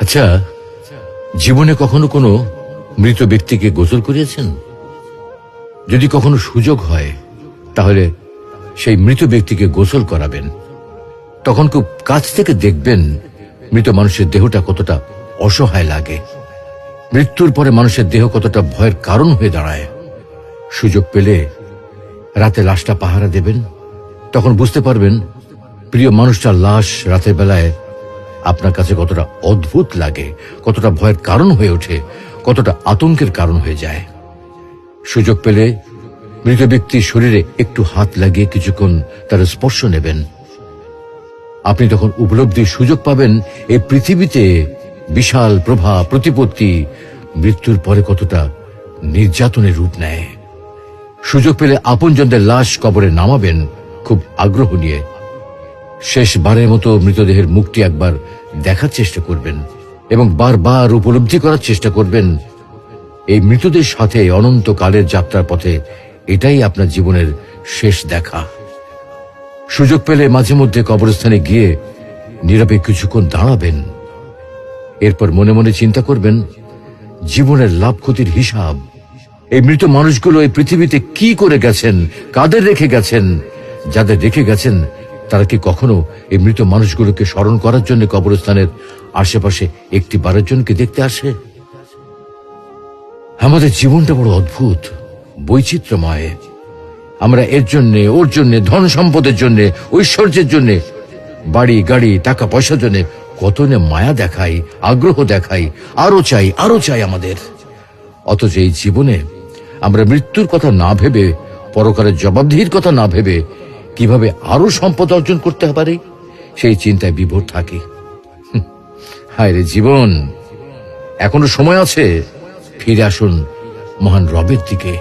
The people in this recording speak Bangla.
আচ্ছা, জীবনে কখনো কোনো মৃত ব্যক্তিকে গোসল করিয়েছেন? যদি কখনো সুযোগ হয় তাহলে সেই মৃত ব্যক্তিকে গোসল করাবেন। তখন খুব কাছ থেকে দেখবেন মৃত মানুষের দেহটা কতটা অসহায় লাগে, মৃত্যুর পরে মানুষের দেহ কতটা ভয়ের কারণ হয়ে দাঁড়ায়। সুযোগ পেলে রাতে লাশটা পাহারা দেবেন, তখন বুঝতে পারবেন প্রিয় মানুষটার লাশ রাতের বেলায় আপনার কাছে কতটা অদ্ভুত লাগে, কতটা ভয়ের কারণ হয়ে ওঠে, কতটা আতঙ্কের কারণ হয়ে যায়। সুযোগ পেলে মৃত ব্যক্তির শরীরে একটু হাত লাগিয়ে কিছুক্ষণ তার স্পর্শ নেবেন। আপনি তখন উপলব্ধির সুযোগ পাবেন এই পৃথিবীতে বিশাল প্রভাব প্রতিপত্তি মৃত্যুর পরে কতটা নির্যাতনের রূপ নেয়। সুযোগ পেলে আপনজনদের লাশ কবরে নামাবেন খুব আগ্রহ নিয়ে। শেষবারের মতো মৃতদেহের মুখটি একবার দেখার চেষ্টা করবেন এবং বারবার উপলব্ধি করার চেষ্টা করবেন এই মৃতদের সাথে অনন্তকালের যাত্রার পথে এটাই আপনার জীবনের শেষ দেখা। সুযোগ পেলে মাঝে মধ্যে কবরস্থানে গিয়ে নীরবে কিছুক্ষণ দাঁড়াবেন। এরপর মনে মনে চিন্তা করবেন জীবনের লাভ ক্ষতির হিসাব। এই মৃত মানুষগুলো এই পৃথিবীতে কি করে গেছেন, কাদের রেখে গেছেন। যাদের রেখে গেছেন তারা কি কখনো এই মৃত মানুষগুলোকে স্মরণ করার জন্য কবরস্থানের আশেপাশে একটি বারের জন্য দেখতে আসে? আমাদের জীবনটা বড় অদ্ভুত, বৈচিত্র্যময়। আমরা এর জন্য ওর জন্য, ধন সম্পদের জন্য, ঐশ্বর্যের জন্য, বাড়ি গাড়ি টাকা পয়সার জন্য কত না মায়া দেখাই, আগ্রহ দেখাই, আরো চাই আরো চাই আমাদের। অথচ এই জীবনে আমরা মৃত্যুর কথা না ভেবে, পরকালের জবাবদিহির কথা না ভেবে কিভাবে আরো সম্পদ অর্জন করতে পারি সেই চিন্তায় বিভোর থাকি। হায় রে জীবন, এখনো সময় আছে, ফিরে আসুন মহান রবের দিকে।